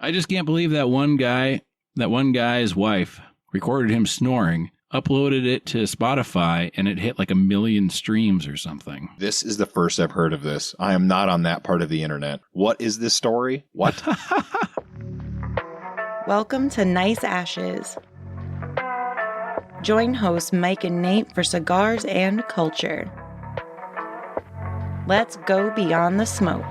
I just can't believe that one guy's wife recorded him snoring, uploaded it to Spotify, and it hit like 1 million streams or something. This is the first I've heard of this. I am not on that part of the internet. What is this story? What? Welcome to Nice Ashes. Join hosts Mike and Nate for cigars and culture. Let's go beyond the smoke.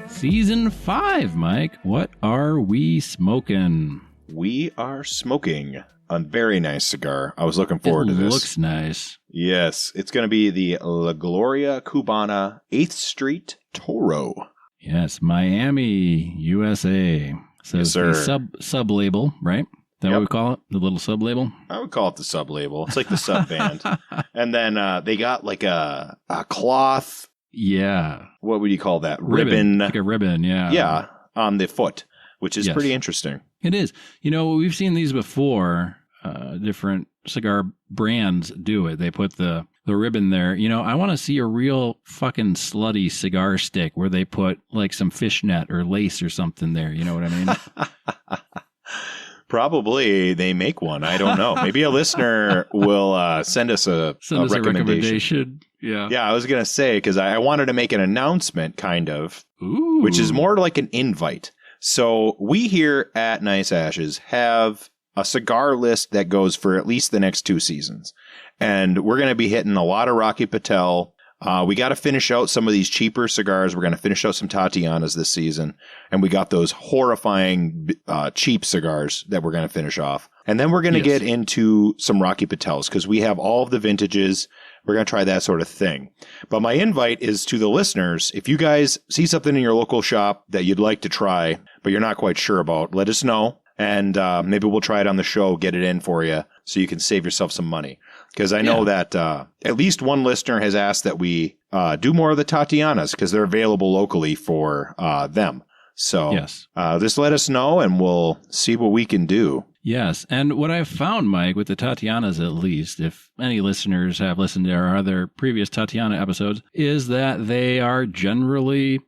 Season 5, Mike. What are we smoking? We are smoking a very nice cigar. I was looking forward to this. It looks nice. Yes, it's going to be the Gloria Cubana 8th Street Toro. Yes, Miami, USA. So yes, it's sir. the sub-label, right? Is that what we call it? The little sub-label? I would call it the sub-label. It's like the sub-band. And then they got like a cloth. Yeah. What would you call that? Ribbon. Like a ribbon, yeah. Yeah, on the foot, which is pretty interesting. It is. You know, we've seen these before. Different cigar brands do it. They put the ribbon there. You know, I want to see a real fucking slutty cigar stick where they put like some fishnet or lace or something there. You know what I mean? Probably they make one. I don't know. Maybe a listener will send us a recommendation. Yeah. Yeah, I was going to say, because I wanted to make an announcement, kind of, which is more like an invite. So we here at Nice Ashes have a cigar list that goes for at least the next 2 seasons. And we're going to be hitting a lot of Rocky Patel. We got to finish out some of these cheaper cigars. We're going to finish out some Tatianas this season. And we got those horrifying cheap cigars that we're going to finish off. And then we're going to get into some Rocky Patels because we have all of the vintages. We're going to try that sort of thing. But my invite is to the listeners. If you guys see something in your local shop that you'd like to try, but you're not quite sure about, let us know. And maybe we'll try it on the show, get it in for you so you can save yourself some money. Because I know that at least one listener has asked that we do more of the Tatianas because they're available locally for them. So just let us know and we'll see what we can do. Yes. And what I've found, Mike, with the Tatianas at least, if any listeners have listened to our other previous Tatiana episodes, is that they are generally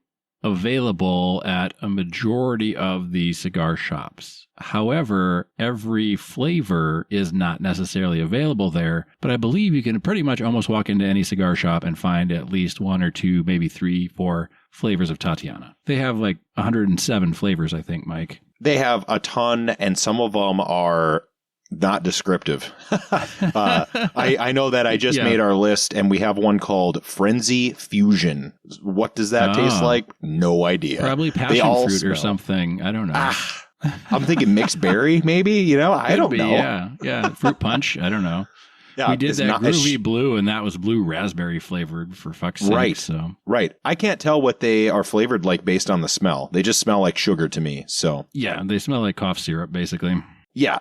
available at a majority of the cigar shops. However, every flavor is not necessarily available there, but I believe you can pretty much almost walk into any cigar shop and find at least 1 or 2, maybe 3, 4 flavors of Tatiana. They have like 107 flavors, I think, Mike. They have a ton, and some of them are not descriptive. I know that I just made our list, and we have one called Frenzy Fusion. What does that taste like? No idea. Probably passion fruit or something. I don't know. I'm thinking mixed berry, maybe. You know, I don't know. Yeah. Fruit punch. I don't know. Yeah, we did that groovy blue, and that was blue raspberry flavored, for fuck's sake. Right. I can't tell what they are flavored like based on the smell. They just smell like sugar to me. So yeah, they smell like cough syrup, basically. Yeah.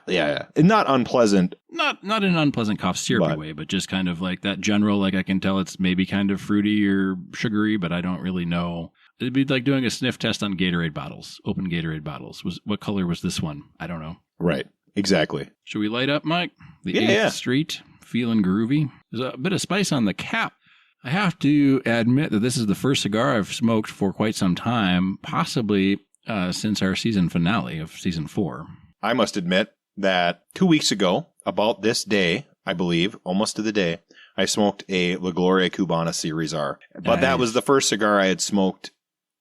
And not unpleasant. Not in an unpleasant cough syrupy way, but just kind of like that general, like I can tell it's maybe kind of fruity or sugary, but I don't really know. It'd be like doing a sniff test on Gatorade bottles, open Gatorade bottles. What color was this one? I don't know. Right. Exactly. Should we light up, Mike? The 8th Street, feeling groovy. There's a bit of spice on the cap. I have to admit that this is the first cigar I've smoked for quite some time, possibly since our season finale of season 4. I must admit that 2 weeks ago, about this day, I believe, almost to the day, I smoked a La Gloria Cubana Series R. But that was the first cigar I had smoked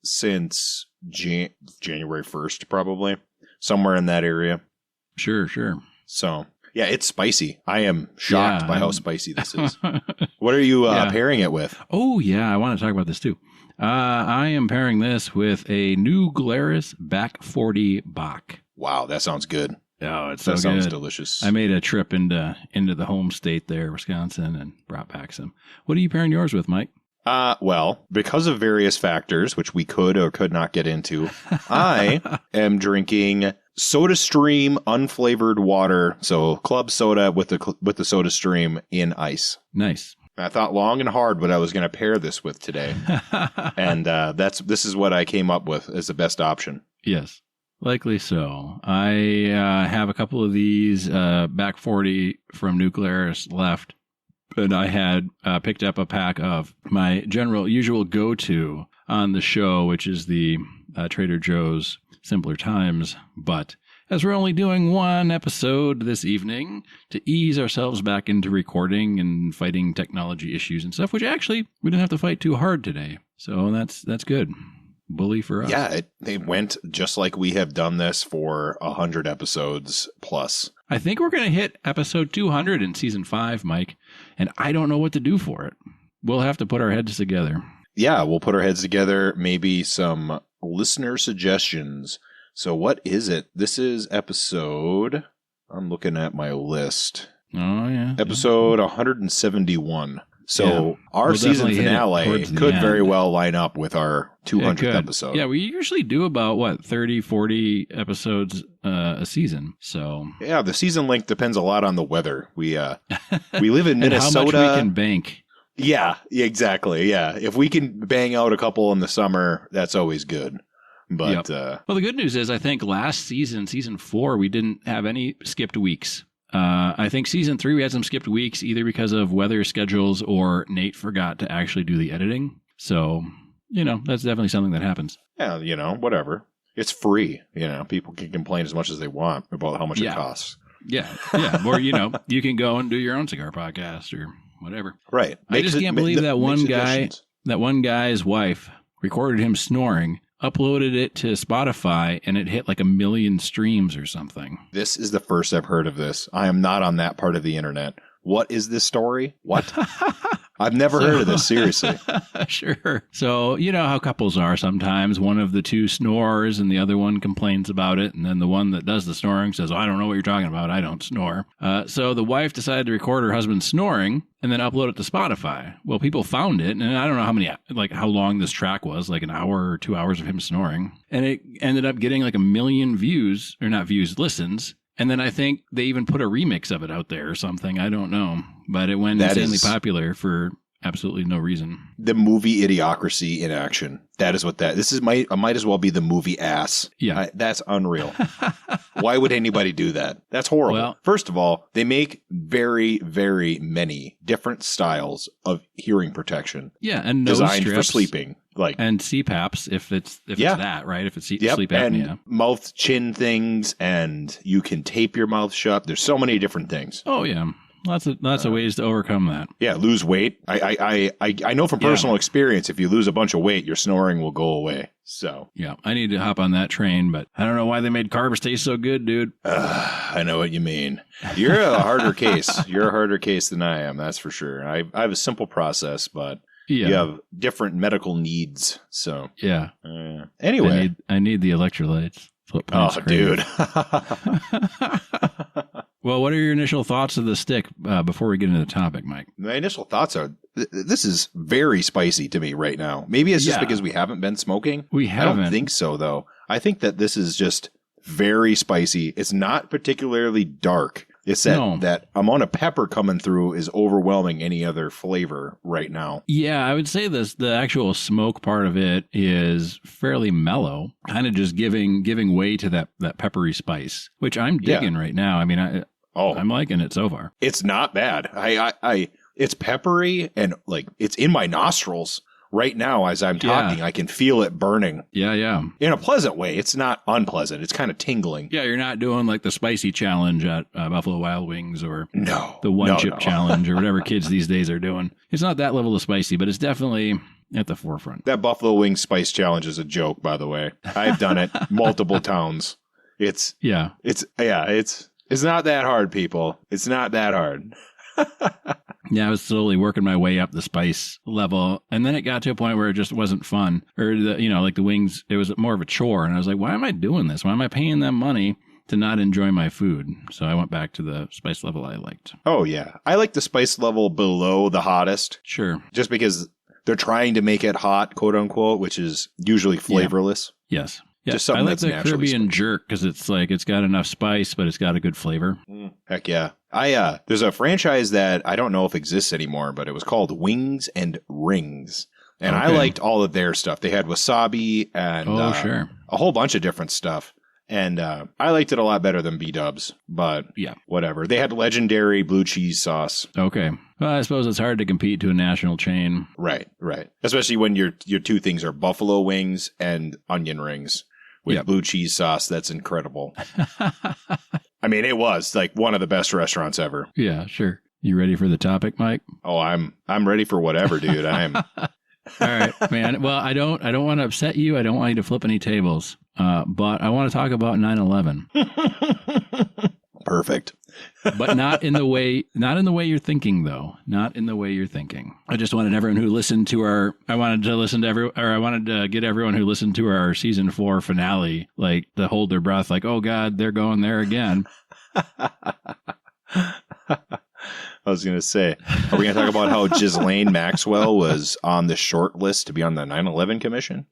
since January 1st, probably. Somewhere in that area. Sure. So, yeah, it's spicy. I am shocked by how spicy this is. What are you pairing it with? Oh, yeah, I want to talk about this too. I am pairing this with a New Glarus Back 40 Bach. Wow, that sounds good. Oh, it's so good. That sounds delicious. I made a trip into the home state there, Wisconsin, and brought back some. What are you pairing yours with, Mike? Well, because of various factors, which we could or could not get into, I am drinking SodaStream unflavored water. So club soda with the SodaStream in ice. Nice. I thought long and hard what I was going to pair this with today. And this is what I came up with as the best option. Yes. Likely so. I have a couple of these Back 40 from New Glarus left. And I had picked up a pack of my usual go-to on the show, which is the Trader Joe's Simpler Times. But as we're only doing one episode this evening to ease ourselves back into recording and fighting technology issues and stuff, which actually we didn't have to fight too hard today. So that's good. Bully for us. Yeah, it went just like we have done this for 100 episodes plus. I think we're going to hit episode 200 in season 5, Mike, and I don't know what to do for it. We'll have to put our heads together. Yeah, we'll put our heads together. Maybe some listener suggestions. So what is it? This is episode, I'm looking at my list. Oh, yeah. Episode 171. So our season finale could very well line up with our 200th episode. Yeah, we usually do about, 30, 40 episodes a season. So yeah, the season length depends a lot on the weather. We live in Minnesota. How much we can bank. Yeah, exactly. Yeah, if we can bang out a couple in the summer, that's always good. But well, the good news is I think last season, season 4, we didn't have any skipped weeks. I think season 3, we had some skipped weeks either because of weather schedules or Nate forgot to actually do the editing. So, that's definitely something that happens. Yeah, whatever. It's free. People can complain as much as they want about how much it costs. Yeah. Or, you can go and do your own cigar podcast or whatever. Right. I just can't believe that one guy's wife recorded him snoring, uploaded it to Spotify, and it hit like 1 million streams or something. This is the first I've heard of this. I am not on that part of the internet. What is this story? What? I've never heard of this, seriously. Sure. So, you know how couples are sometimes. One of the two snores and the other one complains about it. And then the one that does the snoring says, I don't know what you're talking about. I don't snore. So the wife decided to record her husband snoring and then upload it to Spotify. Well, people found it. And I don't know how long this track was, like an hour or 2 hours of him snoring. And it ended up getting like 1 million views, or not views, listens. And then I think they even put a remix of it out there or something. I don't know. But it went insanely popular for absolutely no reason. The movie Idiocracy in action. That is what this is. Might as well be the movie Ass. Yeah. That's unreal. Why would anybody do that? That's horrible. Well, first of all, they make very, very many different styles of hearing protection. Yeah. And designed for sleeping. And CPAPs, if it's that, right? If it's sleep apnea. And mouth chin things, and you can tape your mouth shut. There's so many different things. Oh, yeah. Lots of ways to overcome that. Yeah, lose weight. I know from personal experience, if you lose a bunch of weight, your snoring will go away. So yeah, I need to hop on that train, but I don't know why they made carbs taste so good, dude. I know what you mean. You're a harder case. You're a harder case than I am. That's for sure. I have a simple process, but you have different medical needs. So yeah. Anyway, I need the electrolytes. Dude. Well, what are your initial thoughts of the stick before we get into the topic, Mike? My initial thoughts are, this is very spicy to me right now. Maybe it's just because we haven't been smoking. We haven't. I don't think so, though. I think that this is just very spicy. It's not particularly dark. It's that amount of pepper coming through is overwhelming any other flavor right now. Yeah, I would say the actual smoke part of it is fairly mellow, kind of just giving way to that peppery spice, which I'm digging right now. I mean, I'm liking it so far. It's not bad. It's peppery and it's in my nostrils. Right now, as I'm talking, I can feel it burning. Yeah. In a pleasant way. It's not unpleasant. It's kind of tingling. Yeah, you're not doing like the spicy challenge at Buffalo Wild Wings or the one chip challenge or whatever kids these days are doing. It's not that level of spicy, but it's definitely at the forefront. That Buffalo Wings spice challenge is a joke, by the way. I've done it multiple times. It's not that hard, people. It's not that hard. Yeah, I was slowly working my way up the spice level, and then it got to a point where it just wasn't fun. Or the wings, it was more of a chore, and I was like, why am I doing this? Why am I paying them money to not enjoy my food? So I went back to the spice level I liked. Oh yeah, I like the spice level below the hottest. Sure, just because they're trying to make it hot, quote unquote, which is usually flavorless. Yes. Yeah, just something I like the Caribbean jerk because it's got enough spice, but it's got a good flavor. Heck yeah. There's a franchise that I don't know if exists anymore, but it was called Wings and Rings. And I liked all of their stuff. They had wasabi and a whole bunch of different stuff. And I liked it a lot better than B-dubs, but yeah, whatever. They had legendary blue cheese sauce. Okay. Well, I suppose it's hard to compete to a national chain. Right. Especially when your two things are buffalo wings and onion rings with blue cheese sauce. That's incredible. I mean, it was like one of the best restaurants ever. Yeah, sure. You ready for the topic, Mike? Oh, I'm ready for whatever, dude. I'm. All right, man. Well, I don't want to upset you. I don't want you to flip any tables. But I want to talk about 9/11. Perfect. But not in the way you're thinking, though. Not in the way you're thinking. I just wanted everyone who listened to I wanted to get everyone who listened to our season 4 finale, like, to hold their breath, like, oh God, they're going there again. I was going to say, are we going to talk about how Ghislaine Maxwell was on the short list to be on the 9/11 Commission?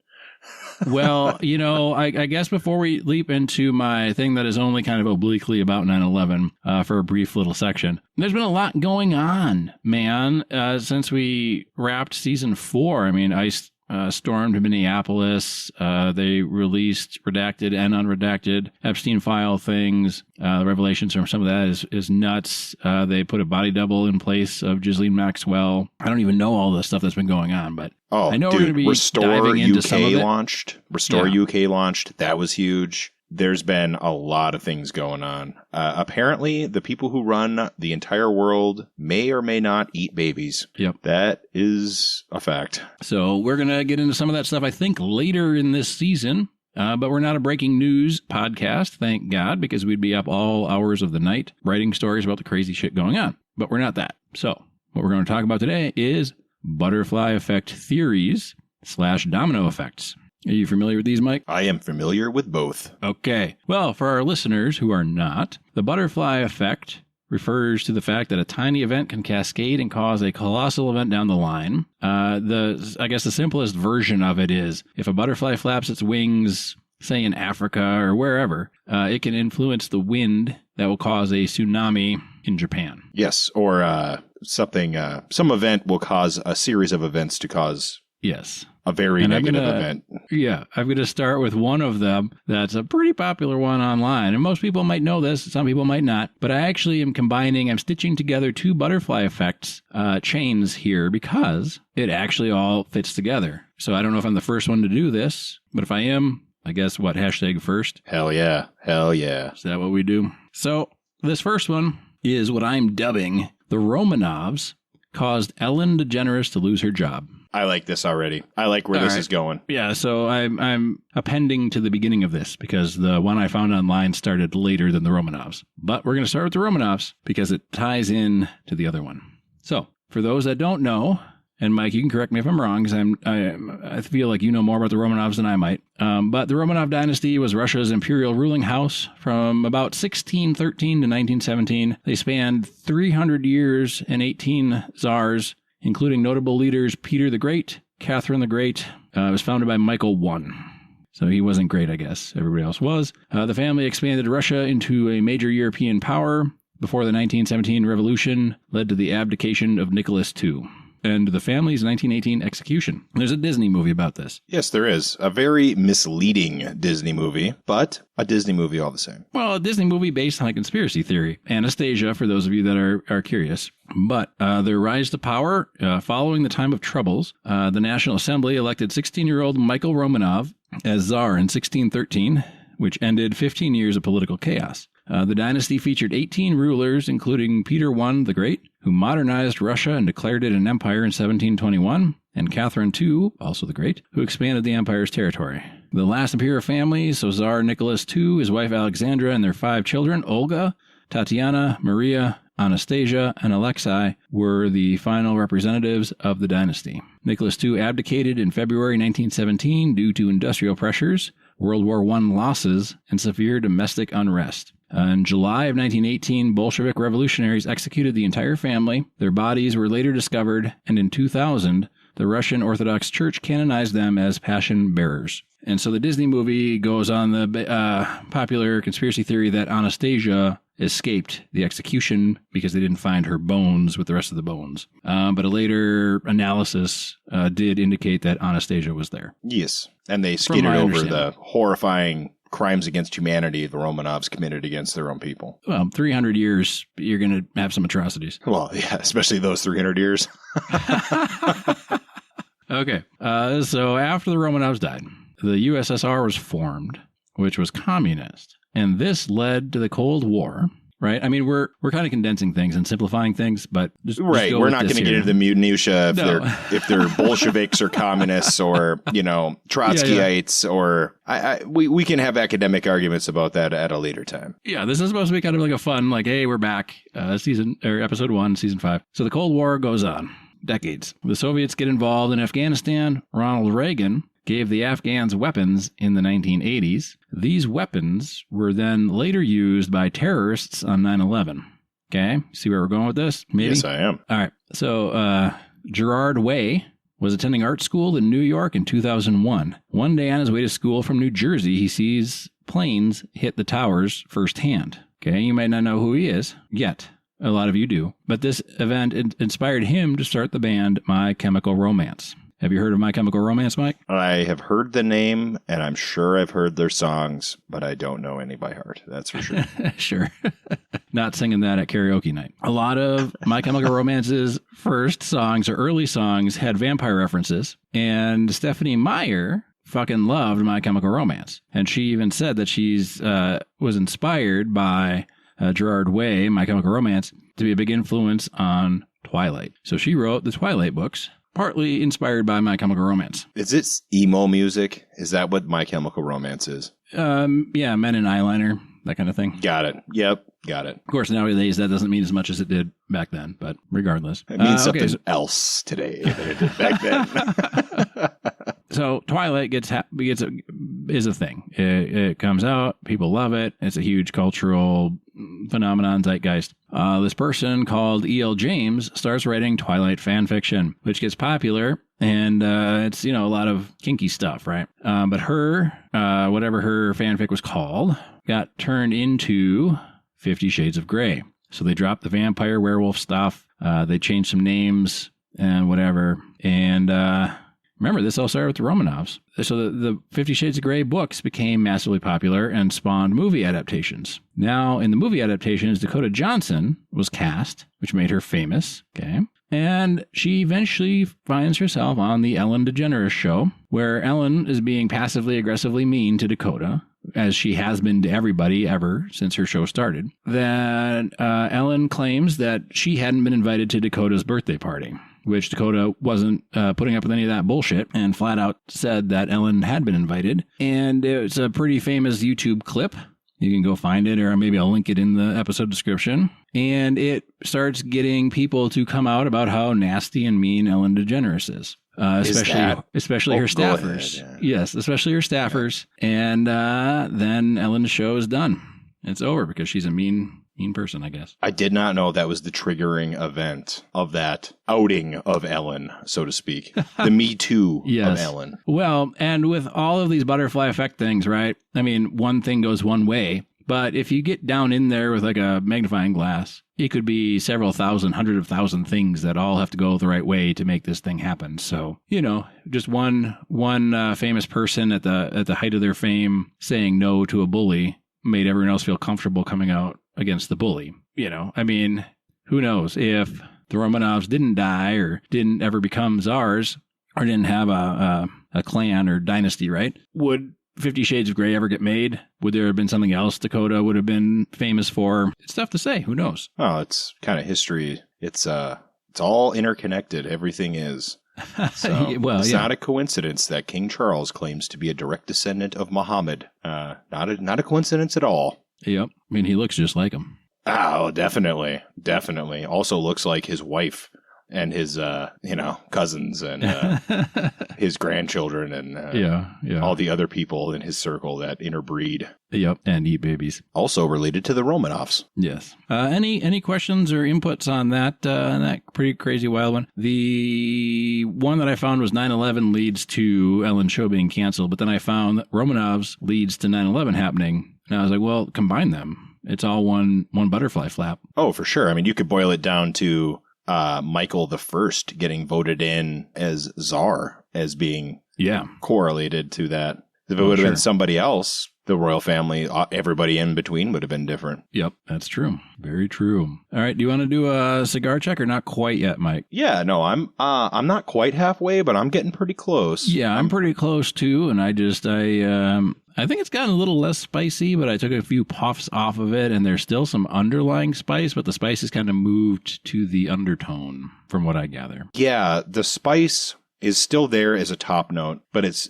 Well, I guess before we leap into my thing that is only kind of obliquely about 9/11 for a brief little section, there's been a lot going on, man, since we wrapped season 4. I mean, ICE stormed Minneapolis. They released redacted and unredacted Epstein file things. The revelations from some of that is nuts. They put a body double in place of Ghislaine Maxwell. I don't even know all the stuff that's been going on, but I know we're going to be diving into some of it. Restore UK launched. That was huge. There's been a lot of things going on. Apparently, the people who run the entire world may or may not eat babies. Yep. That is a fact. So we're going to get into some of that stuff, I think, later in this season. But we're not a breaking news podcast, thank God, because we'd be up all hours of the night writing stories about the crazy shit going on. But we're not that. So what we're going to talk about today is butterfly effect theories / domino effects. Are you familiar with these, Mike? I am familiar with both. Okay. Well, for our listeners who are not, the butterfly effect refers to the fact that a tiny event can cascade and cause a colossal event down the line. I guess the simplest version of it is if a butterfly flaps its wings, say in Africa or wherever, it can influence the wind that will cause a tsunami in Japan. Yes, or something. Some event will cause a series of events to cause. Yes. A very negative event. Yeah. I'm going to start with one of them that's a pretty popular one online. And most people might know this. Some people might not. But I actually I'm stitching together 2 butterfly effects chains here because it actually all fits together. So I don't know if I'm the first one to do this. But if I am, I guess what? Hashtag first? Hell yeah. Hell yeah. Is that what we do? So this first one is what I'm dubbing the Romanovs caused Ellen DeGeneres to lose her job. I like this already. I like where this is going. Yeah, so I'm appending to the beginning of this because the one I found online started later than the Romanovs. But we're going to start with the Romanovs because it ties in to the other one. So, for those that don't know, and Mike, you can correct me if I'm wrong because I feel like you know more about the Romanovs than I might. But the Romanov dynasty was Russia's imperial ruling house from about 1613 to 1917. They spanned 300 years and 18 czars, including notable leaders Peter the Great, Catherine the Great. It was founded by Michael I. So he wasn't great, I guess. Everybody else was. The family expanded Russia into a major European power before the 1917 revolution led to the abdication of Nicholas II and the family's 1918 execution. There's a Disney movie about this. Yes, there is. A very misleading Disney movie, but a Disney movie all the same. Well, a Disney movie based on a conspiracy theory. Anastasia, for those of you that are curious. But their rise to power, following the time of troubles, the National Assembly elected 16-year-old Michael Romanov as Tsar in 1613, which ended 15 years of political chaos. The dynasty featured 18 rulers, including Peter I the Great, who modernized Russia and declared it an empire in 1721, and Catherine II, also the Great, who expanded the empire's territory. The last imperial family, so Tsar Nicholas II, his wife Alexandra, and their 5 children, Olga, Tatiana, Maria, Anastasia, and Alexei, were the final representatives of the dynasty. Nicholas II abdicated in February 1917 due to industrial pressures, World War I losses, and severe domestic unrest. In July of 1918, Bolshevik revolutionaries executed the entire family. Their bodies were later discovered, and in 2000, the Russian Orthodox Church canonized them as passion bearers. And so the Disney movie goes on the popular conspiracy theory that Anastasia escaped the execution because they didn't find her bones with the rest of the bones. But a later analysis did indicate that Anastasia was there. Yes, and they skidded over the horrifying crimes against humanity the Romanovs committed against their own people. Well, 300 years, you're going to have some atrocities. Well, yeah, especially those 300 years. Okay. So after the Romanovs died, the USSR was formed, which was communist. And this led to the Cold War, right? I mean, we're kind of condensing things and simplifying things, but just we're not going to get into the minutia if they're Bolsheviks or communists or, Trotskyites or we can have academic arguments about that at a later time. Yeah, this is supposed to be kind of like a fun, like, hey, we're back, episode 1, season 5. So the Cold War goes on. Decades. The Soviets get involved in Afghanistan. Ronald Reagan gave the Afghans weapons in the 1980s. These weapons were then later used by terrorists on 9/11. Okay? See where we're going with this? Maybe? Yes, I am. All right. So Gerard Way was attending art school in New York in 2001. One day on his way to school from New Jersey, he sees planes hit the towers firsthand. Okay? You might not know who he is yet. A lot of you do. But this event inspired him to start the band My Chemical Romance. Have you heard of My Chemical Romance, Mike? I have heard the name, and I'm sure I've heard their songs, but I don't know any by heart. That's for sure. Sure. Not singing that at karaoke night. A lot of My Chemical Romance's first songs or early songs had vampire references, and Stephanie Meyer fucking loved My Chemical Romance. And she even said that she's was inspired by Gerard Way, My Chemical Romance, to be a big influence on Twilight. So she wrote the Twilight books, partly inspired by My Chemical Romance. Is it emo music? Is that what My Chemical Romance is? Yeah, men in eyeliner, that kind of thing. Got it. Yep, got it. Of course, nowadays that doesn't mean as much as it did back then, but regardless. It means something else today than it did back then. So Twilight is a thing. It comes out. People love it. It's a huge cultural phenomenon, zeitgeist. This person called E.L. James starts writing Twilight fan fiction, which gets popular. And it's, a lot of kinky stuff, right? But her, whatever her fanfic was called, got turned into 50 Shades of Grey. So they dropped the vampire werewolf stuff. They changed some names and whatever. And remember, this all started with the Romanovs. So the 50 Shades of Grey books became massively popular and spawned movie adaptations. Now, in the movie adaptations, Dakota Johnson was cast, which made her famous. Okay. And she eventually finds herself on the Ellen DeGeneres show, where Ellen is being passively aggressively mean to Dakota, as she has been to everybody ever since her show started. Then Ellen claims that she hadn't been invited to Dakota's birthday party, which Dakota wasn't putting up with any of that bullshit and flat out said that Ellen had been invited. And it's a pretty famous YouTube clip. You can go find it, or maybe I'll link it in the episode description. And it starts getting people to come out about how nasty and mean Ellen DeGeneres is. Especially her staffers. Ahead, yeah. Yes, especially her staffers. And then Ellen's show is done. It's over because she's a mean person, I guess. I did not know that was the triggering event of that outing of Ellen, so to speak. The Me Too of Ellen. Well, and with all of these butterfly effect things, right? I mean, one thing goes one way, but if you get down in there with like a magnifying glass, it could be several thousand, hundred of thousand things that all have to go the right way to make this thing happen. So, just one famous person at the height of their fame saying no to a bully made everyone else feel comfortable coming out against the bully. I mean, who knows if the Romanovs didn't die or didn't ever become czars or didn't have a clan or dynasty, right? Would 50 Shades of Grey ever get made? Would there have been something else Dakota would have been famous for? It's tough to say. Who knows? Oh, it's kind of history. It's all interconnected. Everything is. So it's not a coincidence that King Charles claims to be a direct descendant of Muhammad. Not a coincidence at all. Yep. I mean, he looks just like him. Oh, definitely. Definitely. Also looks like his wife and his, cousins and his grandchildren and all the other people in his circle that interbreed. Yep, and eat babies. Also related to the Romanovs. Yes. Any questions or inputs on that pretty crazy wild one? The one that I found was 9/11 leads to Ellen's show being canceled, but then I found that Romanovs leads to 9/11 happening. And I was like, well, combine them. It's all one butterfly flap. Oh, for sure. I mean, you could boil it down to Michael I getting voted in as Tsar as being correlated to that. If it would have been somebody else, the royal family, everybody in between would have been different. Yep, that's true. Very true. All right, do you want to do a cigar check or not quite yet, Mike? Yeah, no, I'm not quite halfway, but I'm getting pretty close. Yeah, I'm pretty close too, and I think it's gotten a little less spicy, but I took a few puffs off of it, and there's still some underlying spice, but the spice has kind of moved to the undertone, from what I gather. Yeah, the spice is still there as a top note, but it's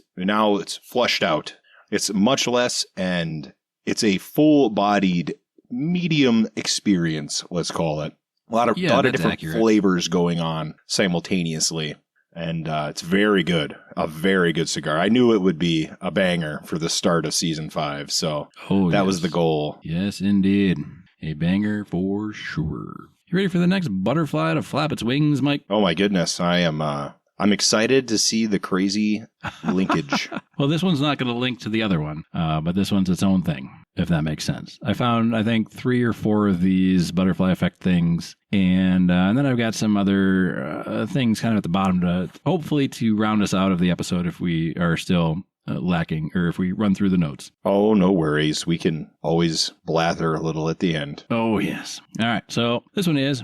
flushed out. It's much less, and it's a full-bodied, medium experience, let's call it. A lot of different flavors going on simultaneously. And it's very good. A very good cigar. I knew it would be a banger for the start of season 5. So that was the goal. Yes, indeed. A banger for sure. You ready for the next butterfly to flap its wings, Mike? Oh, my goodness. I'm excited to see the crazy linkage. Well, this one's not going to link to the other one, but this one's its own thing, if that makes sense. I found, I think, 3 or 4 of these butterfly effect things, and then I've got some other things kind of at the bottom to hopefully to round us out of the episode if we are still lacking, or if we run through the notes. Oh, no worries. We can always blather a little at the end. Oh, yes. All right. So this one is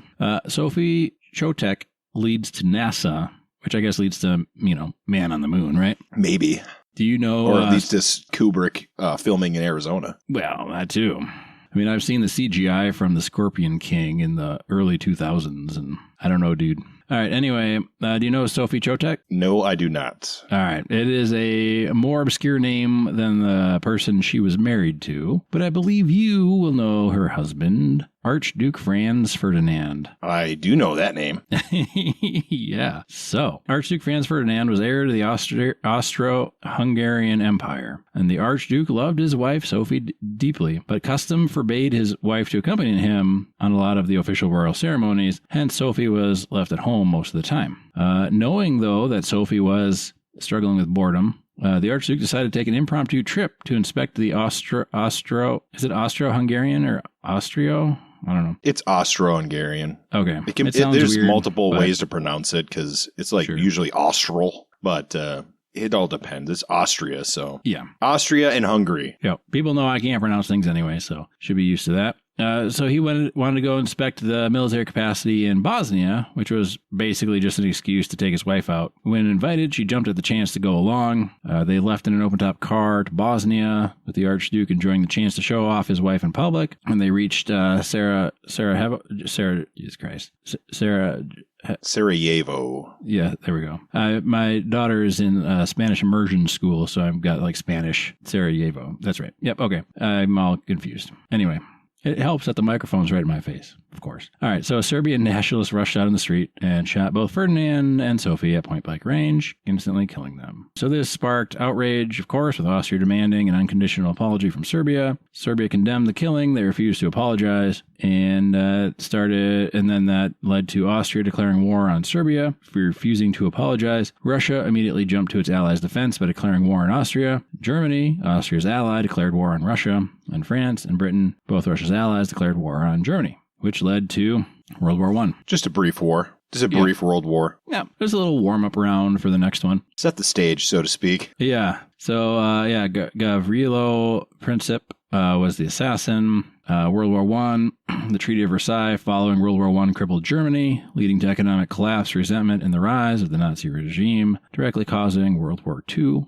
Sophie Chotek leads to NASA, which I guess leads to, man on the moon, right? Maybe. Do you know? Or at least this Kubrick filming in Arizona. Well, that too. I mean, I've seen the CGI from The Scorpion King in the early 2000s, and I don't know, dude. All right, anyway, do you know Sophie Chotek? No, I do not. All right, it is a more obscure name than the person she was married to, but I believe you will know her husband, Archduke Franz Ferdinand. I do know that name. Yeah. So, Archduke Franz Ferdinand was heir to the Austro-Hungarian Empire, and the Archduke loved his wife, Sophie, deeply, but custom forbade his wife to accompany him on a lot of the official royal ceremonies, hence Sophie was left at home most of the time. Knowing, though, that Sophie was struggling with boredom, the Archduke decided to take an impromptu trip to inspect the is it Austro-Hungarian or Austrio? I don't know. It's Austro-Hungarian. Okay. There's weird, multiple ways to pronounce it because it's usually Austral, but it all depends. It's Austria, so. Yeah. Austria and Hungary. Yeah. People know I can't pronounce things anyway, so should be used to that. So he wanted to go inspect the military capacity in Bosnia, which was basically just an excuse to take his wife out. When invited, she jumped at the chance to go along. They left in an open-top car to Bosnia, with the Archduke enjoying the chance to show off his wife in public. When they reached Sarajevo. Yeah, there we go. My daughter is in Spanish immersion school, so I've got Spanish Sarajevo. That's right. Yep, okay. I'm all confused. Anyway. It helps that the microphone's right in my face, of course. All right, so a Serbian nationalist rushed out in the street and shot both Ferdinand and Sophie at point-blank range, instantly killing them. So this sparked outrage, of course, with Austria demanding an unconditional apology from Serbia. Serbia condemned the killing. They refused to apologize, and then that led to Austria declaring war on Serbia for refusing to apologize. Russia immediately jumped to its allies' defense by declaring war on Austria. Germany, Austria's ally, declared war on Russia. And France and Britain, both Russia's allies, declared war on Germany, which led to World War I. Just a brief war. Just a brief World War. Yeah, there's a little warm-up round for the next one. Set the stage, so to speak. Yeah. So, Gavrilo Princip was the assassin. World War I, the Treaty of Versailles following World War I crippled Germany, leading to economic collapse, resentment, and the rise of the Nazi regime, directly causing World War II.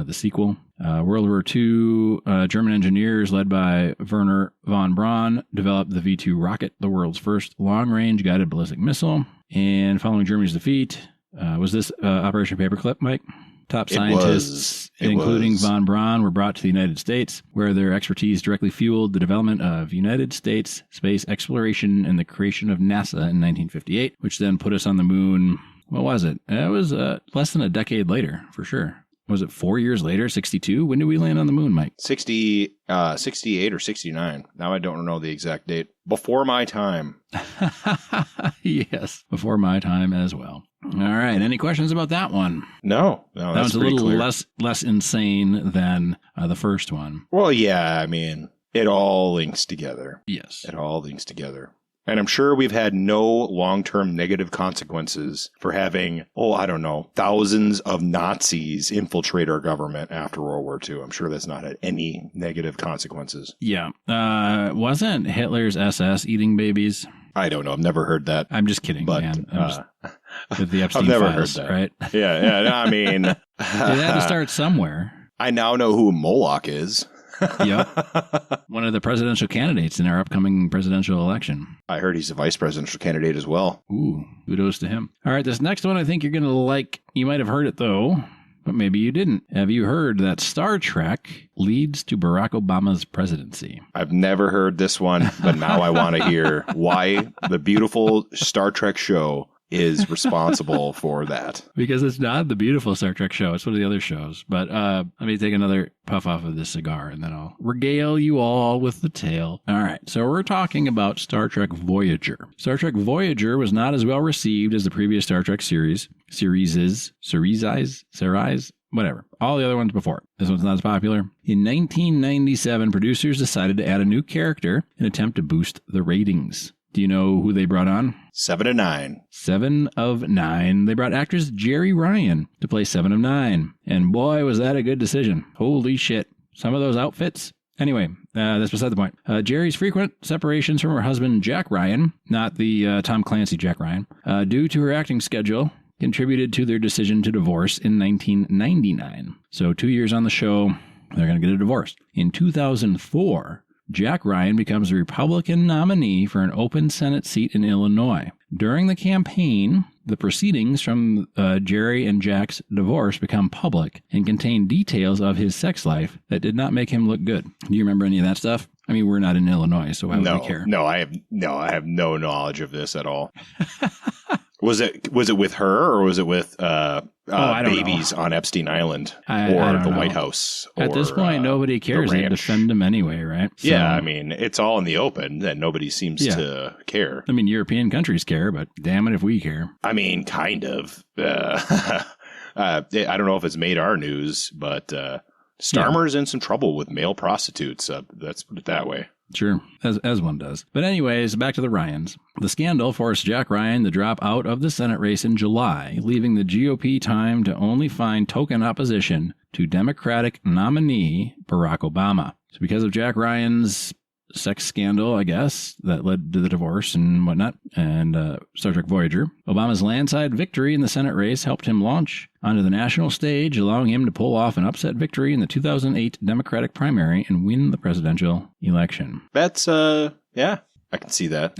The sequel. World War II, German engineers led by Werner von Braun developed the V-2 rocket, the world's first long-range guided ballistic missile. And following Germany's defeat, was this Operation Paperclip, Mike? Top scientists, including von Braun, were brought to the United States, where their expertise directly fueled the development of United States space exploration and the creation of NASA in 1958, which then put us on the moon. What was it? It was less than a decade later, for sure. Was it 4 years later, 62? When did we land on the moon, Mike? 68 or 69. Now I don't know the exact date. Before my time. Yes, before my time as well. All right. Any questions about that one? No, that was a little less insane than the first one. Well, yeah. I mean, it all links together. Yes. It all links together. And I'm sure we've had no long-term negative consequences for having, I don't know, thousands of Nazis infiltrate our government after World War II. I'm sure that's not had any negative consequences. Yeah. Wasn't Hitler's SS eating babies? I don't know. I've never heard that. I'm just kidding, man. With the Epstein I've never files, heard that. Right? Yeah. I mean, it had to start somewhere. I now know who Moloch is. Yep. One of the presidential candidates in our upcoming presidential election. I heard he's a vice presidential candidate as well. Ooh, kudos to him. All right, this next one I think you're going to like. You might have heard it, though, but maybe you didn't. Have you heard that Star Trek leads to Barack Obama's presidency? I've never heard this one, but now I want to hear why the beautiful Star Trek show is responsible for that. Because it's not the beautiful Star Trek show. It's one of the other shows. But let me take another puff off of this cigar, and then I'll regale you all with the tale. All right, so we're talking about Star Trek Voyager. Star Trek Voyager was not as well received as the previous Star Trek series, whatever. All the other ones before. This one's not as popular. In 1997, producers decided to add a new character in an attempt to boost the ratings. Do you know who they brought on? 7 of 9. 7 of 9. They brought actress Jerry Ryan to play 7 of 9. And boy, was that a good decision. Holy shit. Some of those outfits. Anyway, that's beside the point. Jerry's frequent separations from her husband, Jack Ryan, not the Tom Clancy Jack Ryan, due to her acting schedule, contributed to their decision to divorce in 1999. So 2 years on the show, they're going to get a divorce. In 2004, Jack Ryan becomes a Republican nominee for an open Senate seat in Illinois. During the campaign, the proceedings from Jerry and Jack's divorce become public and contain details of his sex life that did not make him look good. Do you remember any of that stuff? I mean, we're not in Illinois, so why would we care? No, I have no knowledge of this at all. Was it with her, or was it with babies on Epstein Island or the White House? At this point, nobody cares. They defend them anyway, right? So, yeah, I mean, it's all in the open, and nobody seems to care. I mean, European countries care, but damn it if we care. I mean, kind of. I don't know if it's made our news, but Starmer's in some trouble with male prostitutes. Let's put it that way. Sure, as one does. But anyways, back to the Ryans. The scandal forced Jack Ryan to drop out of the Senate race in July, leaving the GOP time to only find token opposition to Democratic nominee Barack Obama. So because of Jack Ryan's sex scandal, I guess, that led to the divorce and whatnot, and Star Trek Voyager, Obama's landslide victory in the Senate race helped him launch onto the national stage, allowing him to pull off an upset victory in the 2008 Democratic primary and win the presidential election. That's, yeah, I can see that.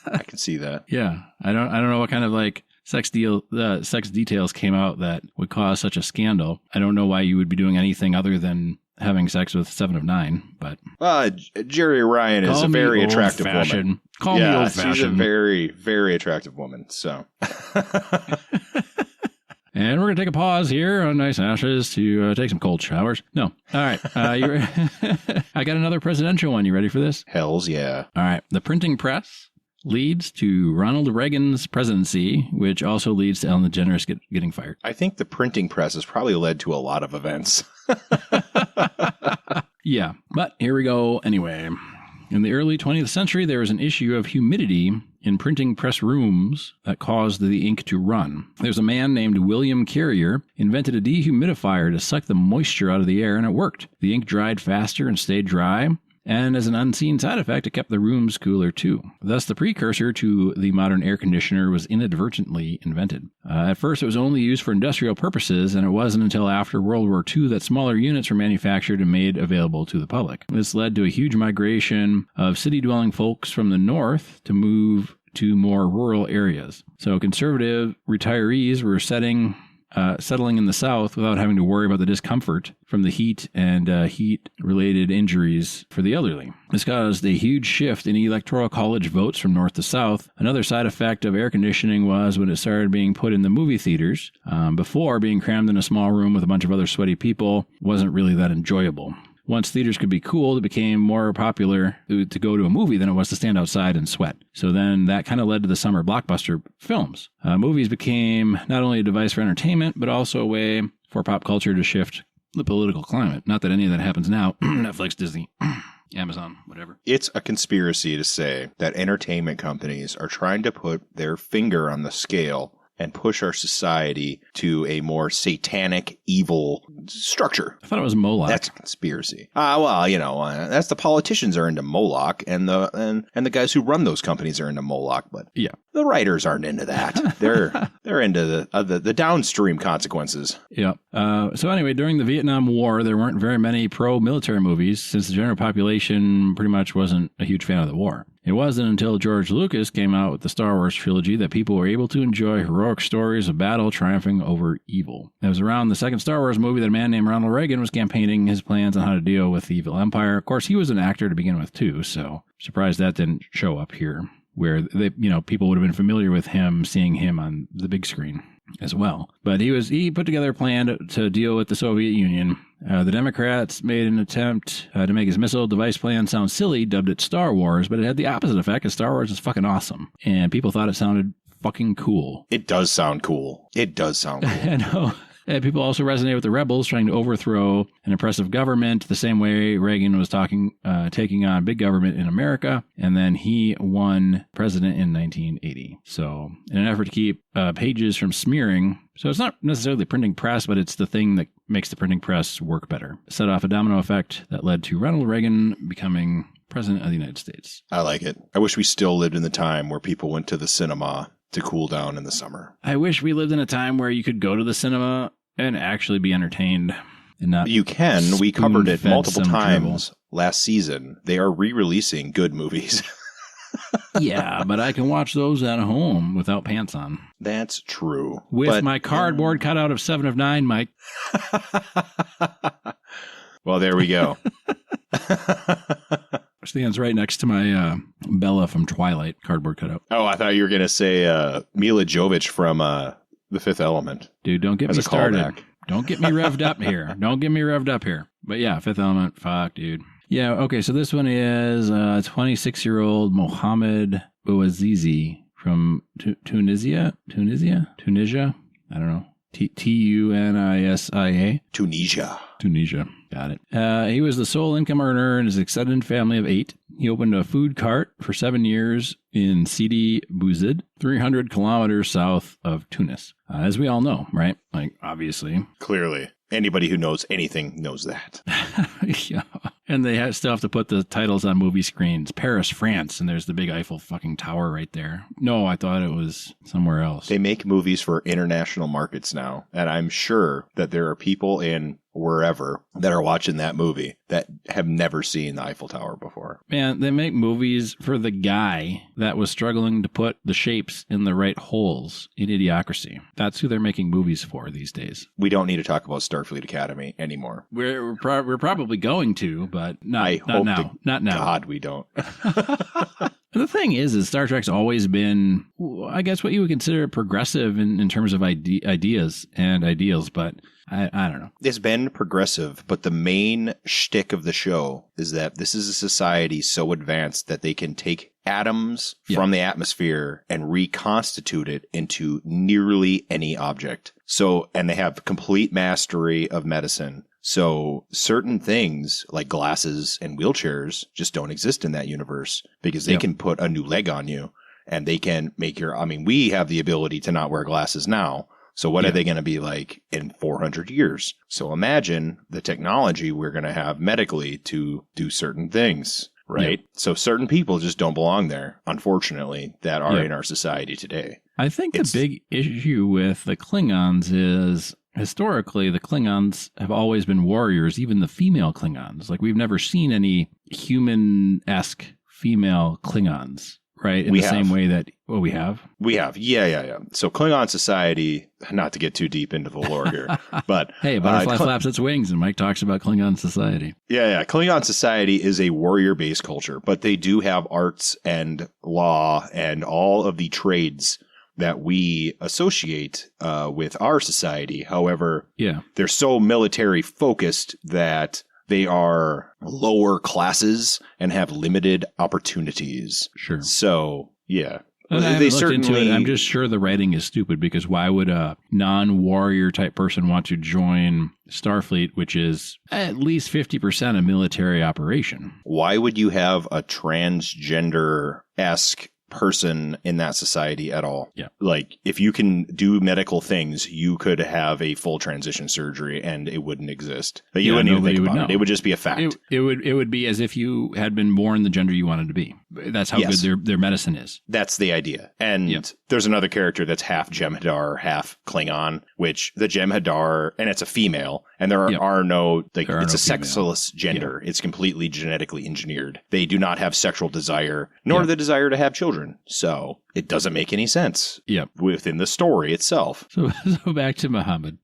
I can see that. Yeah, I don't know what kind of sex details came out that would cause such a scandal. I don't know why you would be doing anything other than having sex with 7 of 9, but Jerry Ryan is a very attractive woman. Call me old-fashioned. She's a very, very attractive woman. So, and we're gonna take a pause here on Nice Ashes to take some cold showers. No, all right. I got another presidential one. You ready for this? Hells yeah! All right. The printing press leads to Ronald Reagan's presidency, which also leads to Ellen DeGeneres getting fired. I think the printing press has probably led to a lot of events. Yeah, but here we go anyway. In the early 20th century, there was an issue of humidity in printing press rooms that caused the ink to run. There's a man named William Carrier invented a dehumidifier to suck the moisture out of the air, and it worked. The ink dried faster and stayed dry. And as an unseen side effect, it kept the rooms cooler too. Thus, the precursor to the modern air conditioner was inadvertently invented. At first, it was only used for industrial purposes, and it wasn't until after World War II that smaller units were manufactured and made available to the public. This led to a huge migration of city-dwelling folks from the north to move to more rural areas. So conservative retirees were settling in the South without having to worry about the discomfort from the heat and heat-related injuries for the elderly. This caused a huge shift in electoral college votes from north to south. Another side effect of air conditioning was when it started being put in the movie theaters. Before, being crammed in a small room with a bunch of other sweaty people wasn't really that enjoyable. Once theaters could be cooled, it became more popular to go to a movie than it was to stand outside and sweat. So then that kind of led to the summer blockbuster films. Movies became not only a device for entertainment, but also a way for pop culture to shift the political climate. Not that any of that happens now. Netflix, Disney. Amazon, whatever. It's a conspiracy to say that entertainment companies are trying to put their finger on the scale and push our society to a more satanic, evil structure. I thought it was Moloch. That's a conspiracy. Well, that's the politicians are into Moloch, and the guys who run those companies are into Moloch. But yeah, the writers aren't into that. They're into the downstream consequences. Yeah. So anyway, during the Vietnam War, there weren't very many pro-military movies since the general population pretty much wasn't a huge fan of the war. It wasn't until George Lucas came out with the Star Wars trilogy that people were able to enjoy heroic stories of battle triumphing over evil. It was around the second Star Wars movie that a man named Ronald Reagan was campaigning his plans on how to deal with the evil empire. Of course, he was an actor to begin with, too, so surprised that didn't show up here, where people would have been familiar with him, seeing him on the big screen as well. But he put together a plan to deal with the Soviet Union. The Democrats made an attempt to make his missile device plan sound silly, dubbed it Star Wars, but it had the opposite effect, because Star Wars is fucking awesome. And people thought it sounded fucking cool. It does sound cool. I know. And people also resonated with the rebels trying to overthrow an oppressive government the same way Reagan was taking on big government in America. And then he won president in 1980. So in an effort to keep pages from smearing, so it's not necessarily the printing press, but it's the thing that makes the printing press work better. Set off a domino effect that led to Ronald Reagan becoming president of the United States. I like it. I wish we still lived in the time where people went to the cinema to cool down in the summer. I wish we lived in a time where you could go to the cinema and actually be entertained and not. You can. We covered it multiple times last season. They are re-releasing good movies. Yeah, but I can watch those at home without pants on. That's true. With my cardboard cutout of 7 of 9, Mike. Well, there we go. Stands right next to my Bella from Twilight cardboard cutout. Oh, I thought you were going to say Mila Jovovich from The Fifth Element. Dude, don't get me started. Callback. Don't get me revved up here. But yeah, Fifth Element, fuck, dude. Yeah, okay, so this one is 26-year-old Mohammed Bouazizi from Tunisia? I don't know. Tunisia. Tunisia. Got it. He was the sole income earner in his extended family of 8. He opened a food cart for 7 years in Sidi Bouzid, 300 kilometers south of Tunis. As we all know, right? Like, obviously. Clearly. Anybody who knows anything knows that. Yeah. And they still have to put the titles on movie screens. Paris, France, and there's the big Eiffel fucking tower right there. No, I thought it was somewhere else. They make movies for international markets now, and I'm sure that there are people in wherever that are watching that movie that have never seen the Eiffel Tower before. Man, they make movies for the guy that was struggling to put the shapes in the right holes in Idiocracy. That's who they're making movies for these days. We don't need to talk about Starfleet Academy anymore. We're probably going to, but not now. Not now. God, we don't. The thing is Star Trek's always been, I guess, what you would consider progressive in terms of ideas and ideals, but I don't know. It's been progressive, but the main shtick of the show is that this is a society so advanced that they can take atoms from the atmosphere and reconstitute it into nearly any object. So, and they have complete mastery of medicine. So certain things like glasses and wheelchairs just don't exist in that universe because they can put a new leg on you and they can make we have the ability to not wear glasses now. So what are they going to be like in 400 years? So imagine the technology we're going to have medically to do certain things, right? Yeah. So certain people just don't belong there, unfortunately, that are in our society today. I think the big issue with the Klingons is historically the Klingons have always been warriors, even the female Klingons. Like we've never seen any human-esque female Klingons. Right, in the same way that, we have? We have, yeah. So Klingon society, not to get too deep into the lore here, but... Hey, butterfly flaps its wings and Mike talks about Klingon society. Yeah. Klingon society is a warrior-based culture, but they do have arts and law and all of the trades that we associate with our society. However, they're so military-focused that... they are lower classes and have limited opportunities. Sure. So, yeah. They certainly. I'm just sure the writing is stupid, because why would a non-warrior type person want to join Starfleet, which is at least 50% a military operation? Why would you have a transgender-esque person in that society at all? Yeah. Like, if you can do medical things, you could have a full transition surgery and it wouldn't exist. But you wouldn't even think about it. It would just be a fact. It would be as if you had been born the gender you wanted to be. That's how good their medicine is. That's the idea. And there's another character that's half Jem'Hadar, half Klingon, which the Jem'Hadar, and it's a female, and there are no, like, it's a sexless gender. Yeah. It's completely genetically engineered. They do not have sexual desire, nor the desire to have children. So it doesn't make any sense within the story itself. So back to Muhammad,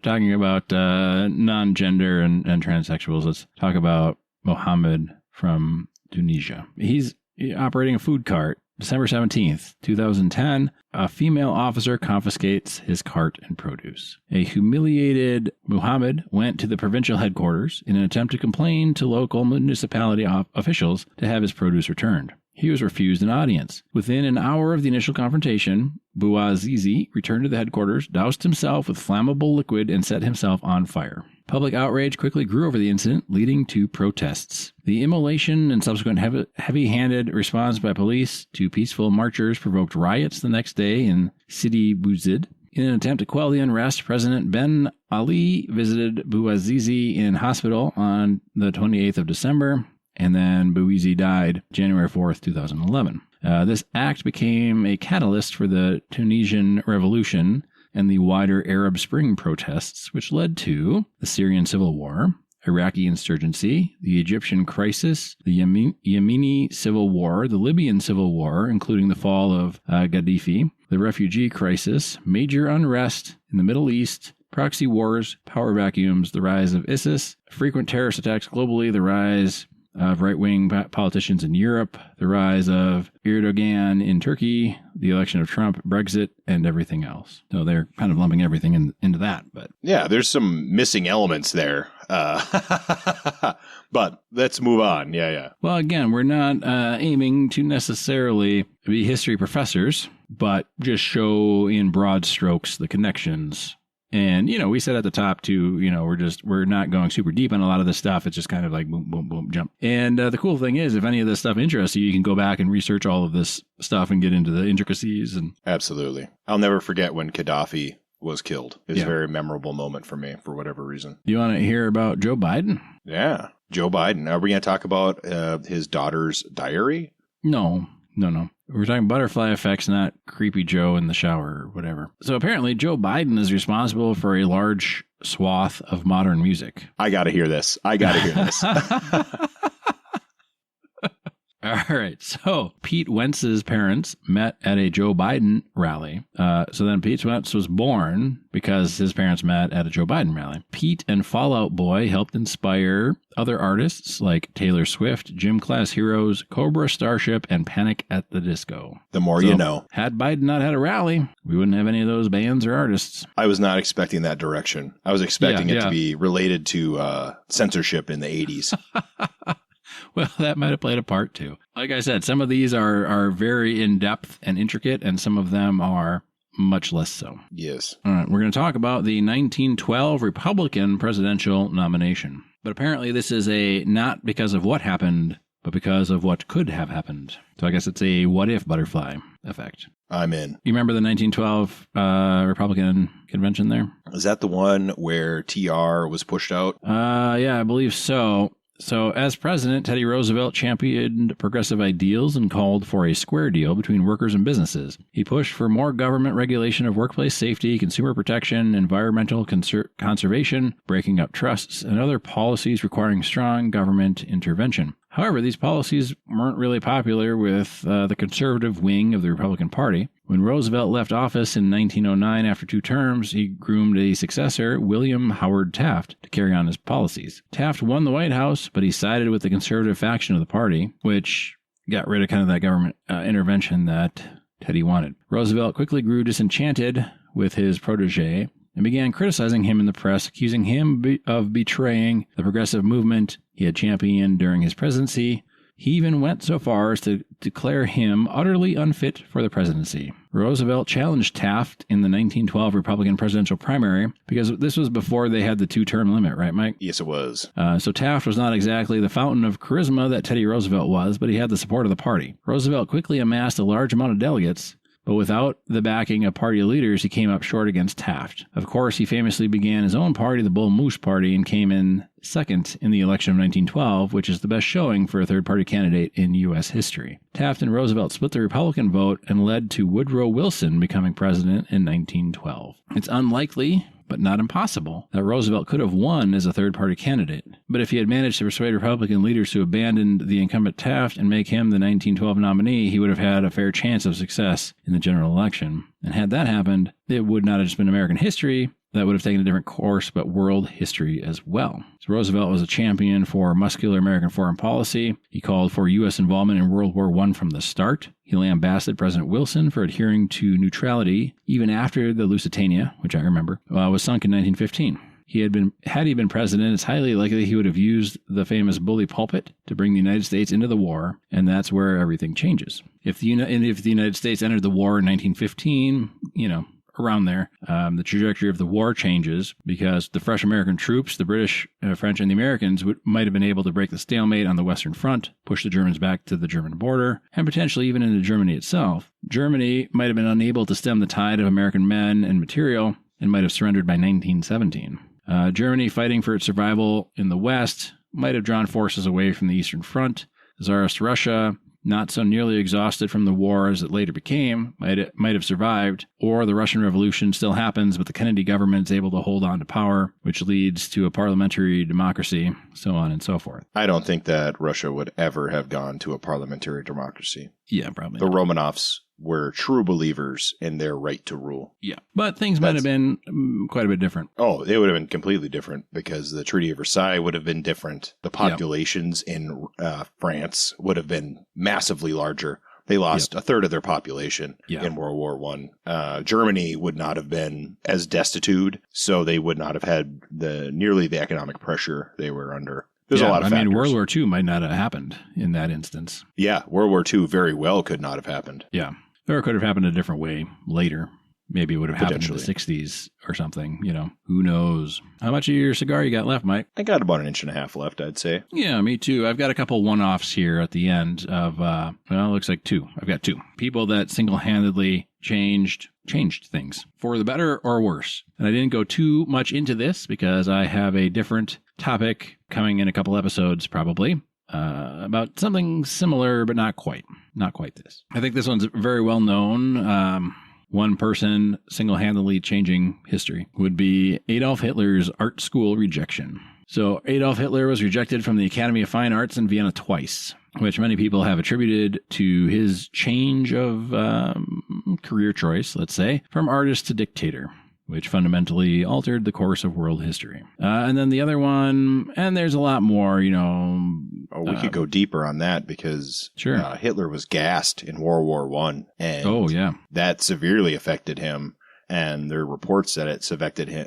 talking about non-gender and transsexuals. Let's talk about Muhammad from Tunisia. He's operating a food cart. December 17th, 2010, a female officer confiscates his cart and produce. A humiliated Muhammad went to the provincial headquarters in an attempt to complain to local municipality officials to have his produce returned. He was refused an audience. Within an hour of the initial confrontation, Bouazizi returned to the headquarters, doused himself with flammable liquid, and set himself on fire. Public outrage quickly grew over the incident, leading to protests. The immolation and subsequent heavy-handed response by police to peaceful marchers provoked riots the next day in Sidi Bouzid. In an attempt to quell the unrest, President Ben Ali visited Bouazizi in hospital on the 28th of December, and then Bouazizi died January 4th, 2011. This act became a catalyst for the Tunisian Revolution and the wider Arab Spring protests, which led to the Syrian Civil War, Iraqi insurgency, the Egyptian crisis, the Yemeni Civil War, the Libyan Civil War, including the fall of Gaddafi, the refugee crisis, major unrest in the Middle East, proxy wars, power vacuums, the rise of ISIS, frequent terrorist attacks globally, the rise of right-wing politicians in Europe, the rise of Erdogan in Turkey, the election of Trump, Brexit, and everything else. So they're kind of lumping everything into that. But yeah, there's some missing elements there. But let's move on. Yeah. Well, again, we're not aiming to necessarily be history professors, but just show in broad strokes the connections. And, we said at the top, too, we're not going super deep on a lot of this stuff. It's just kind of like boom, boom, boom, jump. And the cool thing is, if any of this stuff interests you, you can go back and research all of this stuff and get into the intricacies. And absolutely. I'll never forget when Gaddafi was killed. It was a very memorable moment for me, for whatever reason. You want to hear about Joe Biden? Yeah, Joe Biden. Are we going to talk about his daughter's diary? No. We're talking butterfly effects, not creepy Joe in the shower or whatever. So apparently Joe Biden is responsible for a large swath of modern music. I got to hear this. All right. So Pete Wentz's parents met at a Joe Biden rally. So then Pete Wentz was born because his parents met at a Joe Biden rally. Pete and Fall Out Boy helped inspire other artists like Taylor Swift, Gym Class Heroes, Cobra Starship, and Panic at the Disco. The more you know. Had Biden not had a rally, we wouldn't have any of those bands or artists. I was not expecting that direction. I was expecting it to be related to censorship in the 80s. Well, that might have played a part, too. Like I said, some of these are very in-depth and intricate, and some of them are much less so. Yes. All right, we're going to talk about the 1912 Republican presidential nomination. But apparently this is not because of what happened, but because of what could have happened. So I guess it's a what-if butterfly effect. I'm in. You remember the 1912 Republican convention there? Is that the one where TR was pushed out? Yeah, I believe so. So, as president, Teddy Roosevelt championed progressive ideals and called for a square deal between workers and businesses. He pushed for more government regulation of workplace safety, consumer protection, environmental conservation, breaking up trusts, and other policies requiring strong government intervention. However, these policies weren't really popular with the conservative wing of the Republican Party. When Roosevelt left office in 1909 after 2 terms, he groomed a successor, William Howard Taft, to carry on his policies. Taft won the White House, but he sided with the conservative faction of the party, which got rid of kind of that government intervention that Teddy wanted. Roosevelt quickly grew disenchanted with his protege and began criticizing him in the press, accusing him of betraying the progressive movement he had championed during his presidency, He even went so far as to declare him utterly unfit for the presidency. Roosevelt challenged Taft in the 1912 Republican presidential primary because this was before they had the 2-term limit, right, Mike? Yes, it was. So Taft was not exactly the fountain of charisma that Teddy Roosevelt was, but he had the support of the party. Roosevelt quickly amassed a large amount of delegates, but without the backing of party leaders, he came up short against Taft. Of course, he famously began his own party, the Bull Moose Party, and came in second in the election of 1912, which is the best showing for a third-party candidate in U.S. history. Taft and Roosevelt split the Republican vote and led to Woodrow Wilson becoming president in 1912. It's unlikely, but not impossible, that Roosevelt could have won as a third-party candidate. But if he had managed to persuade Republican leaders to abandon the incumbent Taft and make him the 1912 nominee, he would have had a fair chance of success in the general election. And had that happened, it would not have just been American history. That would have taken a different course, but world history as well. So Roosevelt was a champion for muscular American foreign policy. He called for U.S. involvement in World War I from the start. He lambasted President Wilson for adhering to neutrality even after the Lusitania, which I remember, was sunk in 1915. Had he been president, it's highly likely he would have used the famous bully pulpit to bring the United States into the war, and that's where everything changes. If the United States entered the war in 1915, around there, the trajectory of the war changes because the fresh American troops, the British, French, and the Americans might have been able to break the stalemate on the Western Front, push the Germans back to the German border, and potentially even into Germany itself. Germany might have been unable to stem the tide of American men and material and might have surrendered by 1917. Germany, fighting for its survival in the West, might have drawn forces away from the Eastern Front. Tsarist Russia, not so nearly exhausted from the war as it later became, might have survived, or the Russian Revolution still happens, but the Kennedy government is able to hold on to power, which leads to a parliamentary democracy, so on and so forth. I don't think that Russia would ever have gone to a parliamentary democracy. Yeah, probably The Romanovs were true believers in their right to rule. Yeah, but things might have been quite a bit different. Oh, they would have been completely different because the Treaty of Versailles would have been different. The populations in France would have been massively larger. They lost a third of their population in World War I. Germany would not have been as destitute, so they would not have had nearly the economic pressure they were under. There's a lot of factors. World War II might not have happened in that instance. Yeah, World War II very well could not have happened. Yeah. Or it could have happened a different way later. Maybe it would have happened in the 60s or something, Who knows? How much of your cigar you got left, Mike? I got about 1.5 inches left, I'd say. Yeah, me too. I've got a couple one-offs here at the end of, it looks like 2. I've got 2. People that single-handedly changed things for the better or worse. And I didn't go too much into this because I have a different topic coming in a couple episodes probably about something similar, but not quite this. I think this one's very well known. One person single-handedly changing history would be Adolf Hitler's art school rejection. So Adolf Hitler was rejected from the Academy of Fine Arts in Vienna twice, which many people have attributed to his change of career choice, let's say, from artist to dictator, which fundamentally altered the course of world history. And then the other one, and there's a lot more, we could go deeper on that because Hitler was gassed in World War I, and that severely affected him. And there are reports that it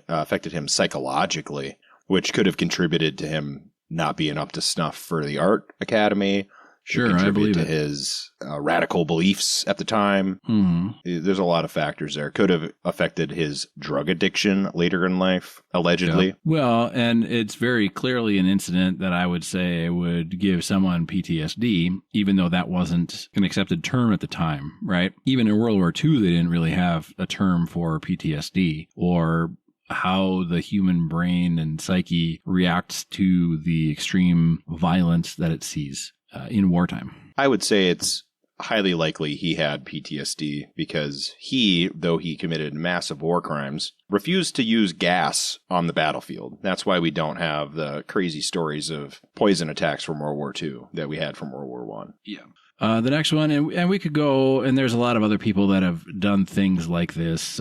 affected him psychologically, which could have contributed to him not being up to snuff for the art academy. Sure, I believe to his radical beliefs at the time. Mm-hmm. There's a lot of factors there. Could have affected his drug addiction later in life, allegedly. Yeah. Well, and it's very clearly an incident that I would say would give someone PTSD, even though that wasn't an accepted term at the time, right? Even in World War II, they didn't really have a term for PTSD or how the human brain and psyche reacts to the extreme violence that it sees in wartime. I would say it's highly likely he had PTSD because though he committed massive war crimes, refused to use gas on the battlefield. That's why we don't have the crazy stories of poison attacks from World War II that we had from World War I. Yeah. The next one, and we could go, and there's a lot of other people that have done things like this.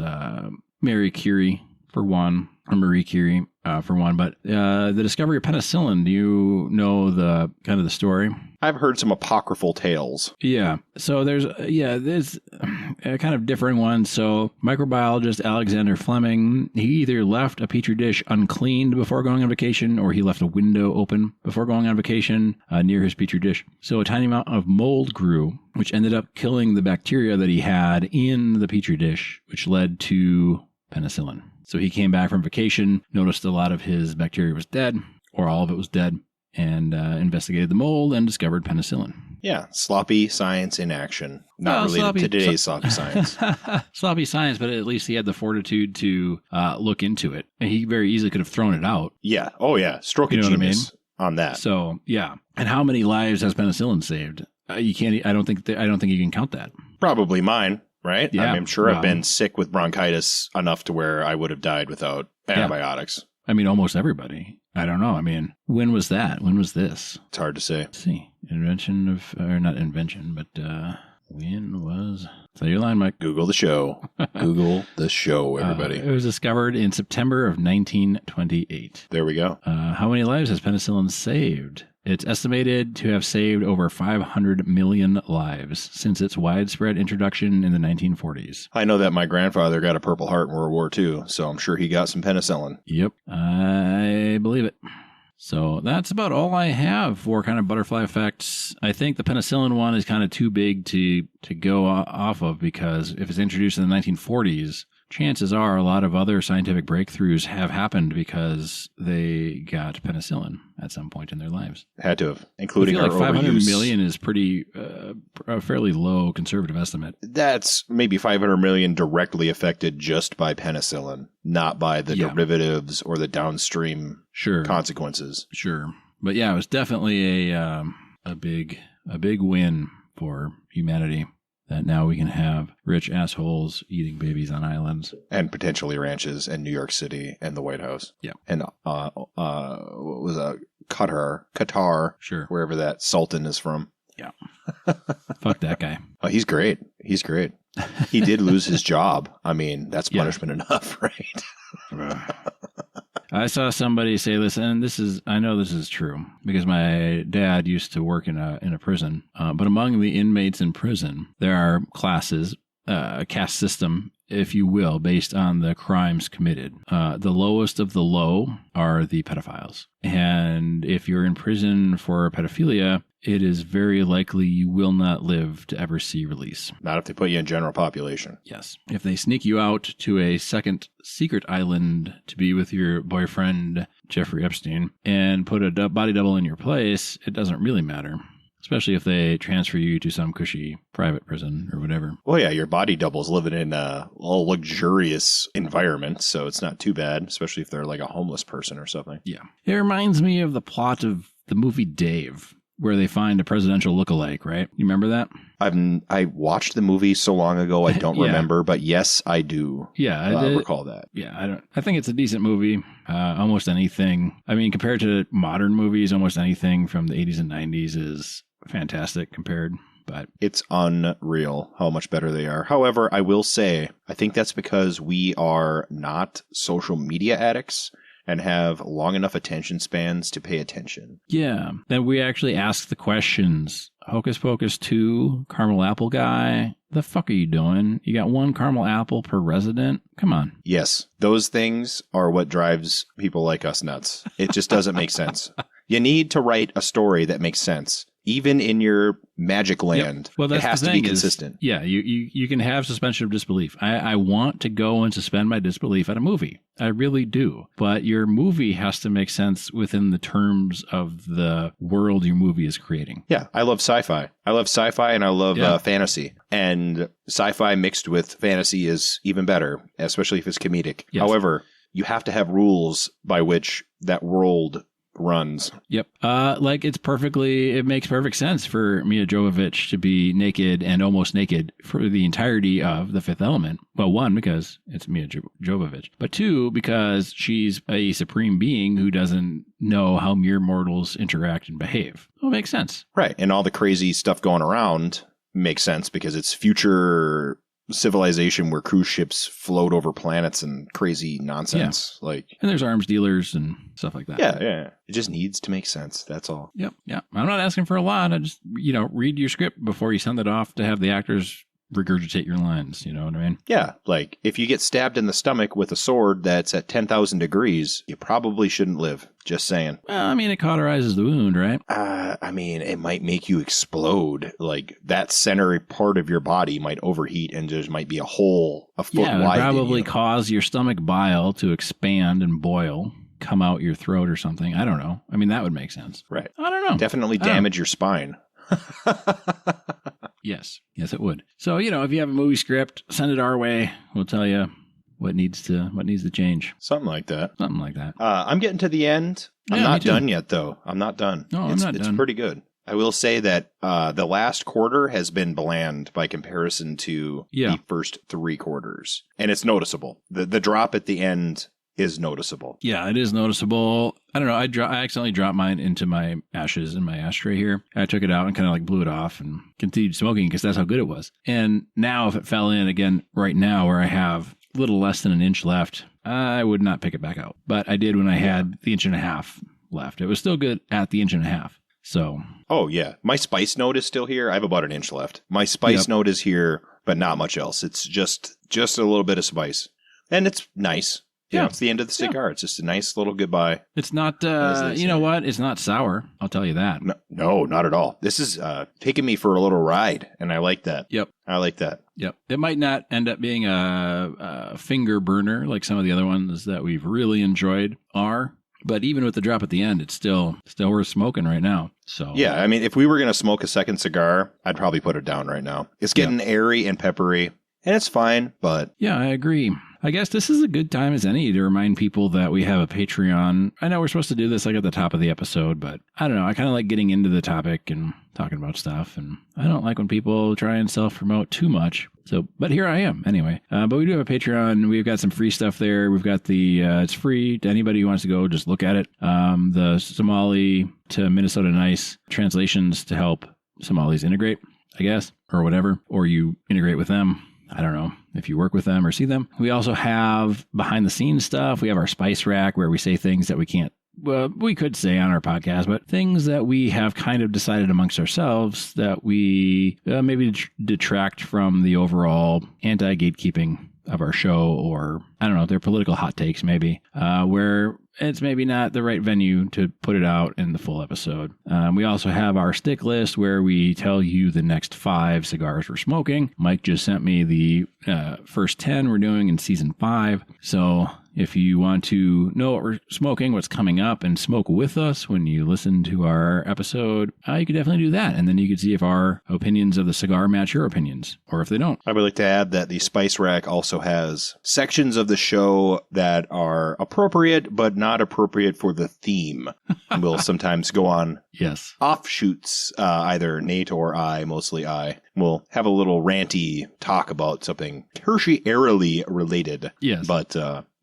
Marie Curie, for one, or Marie Curie, for one. But the discovery of penicillin, do you know the story? I've heard some apocryphal tales. Yeah. So there's a kind of differing one. So microbiologist Alexander Fleming, he either left a petri dish uncleaned before going on vacation, or he left a window open before going on vacation near his petri dish. So a tiny amount of mold grew, which ended up killing the bacteria that he had in the petri dish, which led to penicillin. So he came back from vacation, noticed a lot of his bacteria was dead, or all of it was dead, and investigated the mold and discovered penicillin. Yeah, sloppy science in action. Not related to today's sloppy science. Sloppy science, but at least he had the fortitude to look into it. And he very easily could have thrown it out. Yeah. Oh, yeah. Stroke of genius on that. So, yeah. And how many lives has penicillin saved? You can't. I don't think you can count that. Probably mine. Right? Yeah, I'm sure I've been sick with bronchitis enough to where I would have died without antibiotics. I mean, almost everybody. I don't know. I mean, when was that? When was this? It's hard to say. Let's see. Invention of, or not invention, but when was... Say your line, Mike. Google the show. Google the show, everybody. It was discovered in September of 1928. There we go. How many lives has penicillin saved? It's estimated to have saved over 500 million lives since its widespread introduction in the 1940s. I know that my grandfather got a Purple Heart in World War II, so I'm sure he got some penicillin. Yep, I believe it. So that's about all I have for kind of butterfly effects. I think the penicillin one is kind of too big to go off of, because if it's introduced in the 1940s, chances are a lot of other scientific breakthroughs have happened because they got penicillin at some point in their lives. Had to have, including I feel our like 500 overuse. million is pretty a fairly low conservative estimate. That's maybe 500 million directly affected just by penicillin, not by the derivatives or the downstream consequences. Sure. But yeah, it was definitely a big win for humanity. That now we can have rich assholes eating babies on islands. And potentially ranches in New York City and the White House. Yeah. And what was Qatar, sure, wherever that sultan is from. Yeah. Fuck that guy. Oh, he's great. He's great. He did lose his job. I mean, that's punishment enough, right? I saw somebody say this, and I know this is true because my dad used to work in a prison. But among the inmates in prison, there are classes, a caste system, if you will, based on the crimes committed. The lowest of the low are the pedophiles. And if you're in prison for pedophilia, it is very likely you will not live to ever see release. Not if they put you in general population. Yes. If they sneak you out to a second secret island to be with your boyfriend, Jeffrey Epstein, and put a body double in your place, it doesn't really matter. Especially if they transfer you to some cushy private prison or whatever. Well, yeah, your body double's living in a luxurious environment, so it's not too bad, especially if they're like a homeless person or something. Yeah. It reminds me of the plot of the movie Dave, where they find a presidential lookalike, right? You remember that? I watched the movie so long ago, I don't remember, but yes, I do. Yeah, I recall that. Yeah, I think it's a decent movie. Almost anything. I mean, compared to modern movies, almost anything from the 80s and 90s is fantastic compared. But it's unreal how much better they are. However, I will say, I think that's because we are not social media addicts and have long enough attention spans to pay attention. Yeah. Then we actually ask the questions. Hocus Pocus 2, caramel apple guy. The fuck are you doing? You got one caramel apple per resident? Come on. Yes. Those things are what drives people like us nuts. It just doesn't make sense. You need to write a story that makes sense. Even in your magic land, well, it has to be consistent. You can have suspension of disbelief. I want to go and suspend my disbelief at a movie. I really do. But your movie has to make sense within the terms of the world your movie is creating. Yeah, I love sci-fi. I love sci-fi and I love fantasy. And sci-fi mixed with fantasy is even better, especially if it's comedic. Yes. However, you have to have rules by which that world runs. Yep. It makes perfect sense for Mia Jovovich to be naked and almost naked for the entirety of The Fifth Element. Well, one, because it's Mia Jovovich, but two, because she's a supreme being who doesn't know how mere mortals interact and behave. Well, it makes sense. Right. And all the crazy stuff going around makes sense because it's future civilization where cruise ships float over planets and crazy nonsense. And there's arms dealers and stuff like that. Yeah. It just needs to make sense. That's all. Yep. I'm not asking for a lot. I just, read your script before you send it off to have the actors regurgitate your lines. You know what I mean? Yeah. Like if you get stabbed in the stomach with a sword that's at 10,000 degrees, you probably shouldn't live. Just saying. Well, it cauterizes the wound, right? It might make you explode. Like that center part of your body might overheat and there might be a hole a foot wide. Yeah, probably cause your stomach bile to expand and boil, come out your throat or something. I don't know. That would make sense. Right. I don't know. Definitely damage your spine. Yes, it would. So, if you have a movie script, send it our way. We'll tell you what needs to change. Something like that. I'm getting to the end. I'm not done yet, though. I'm not done. No, I'm not done. It's pretty good. I will say that the last quarter has been bland by comparison to the first 3 quarters. And it's noticeable. The drop at the end is noticeable. Yeah, it is noticeable. I don't know. I accidentally dropped mine into my ashes in my ashtray here. I took it out and kind of blew it off and continued smoking because that's how good it was. And now if it fell in again right now where I have a little less than an inch left, I would not pick it back out. But I did when I had the 1.5 inches left. It was still good at the 1.5 inches. So. Oh, yeah. My spice note is still here. I have about an inch left. My spice note is here, but not much else. It's just a little bit of spice. And it's nice. It's the end of the cigar. It's just a nice little goodbye. It's not, you know what? It's not sour. I'll tell you that. No, not at all. This is taking me for a little ride, and I like that. Yep. I like that. Yep. It might not end up being a finger burner like some of the other ones that we've really enjoyed are. But even with the drop at the end, it's still worth smoking right now. So yeah, if we were going to smoke a second cigar, I'd probably put it down right now. It's getting airy and peppery, and it's fine, but... Yeah, I agree. I guess this is a good time as any to remind people that we have a Patreon. I know we're supposed to do this at the top of the episode, but I don't know. I kind of like getting into the topic and talking about stuff, and I don't like when people try and self-promote too much. So, but here I am anyway. But we do have a Patreon. We've got some free stuff there. We've got it's free to anybody who wants to go, just look at it. The Somali to Minnesota Nice translations to help Somalis integrate, I guess, or whatever, or you integrate with them. I don't know if you work with them or see them. We also have behind the scenes stuff. We have our spice rack where we say things that we could say on our podcast, but things that we have kind of decided amongst ourselves that we maybe detract from the overall anti-gatekeeping of our show, or I don't know, they're political hot takes maybe, where it's maybe not the right venue to put it out in the full episode. We also have our stick list where we tell you the next 5 cigars we're smoking. Mike just sent me the first 10 we're doing in season 5. So if you want to know what we're smoking, what's coming up, and smoke with us when you listen to our episode, you could definitely do that. And then you can see if our opinions of the cigar match your opinions, or if they don't. I would like to add that the Spice Rack also has sections of the show that are appropriate, but not appropriate for the theme. We'll sometimes go on offshoots, either Nate or I, mostly I. We'll have a little ranty talk about something tertiarily related. Yes. But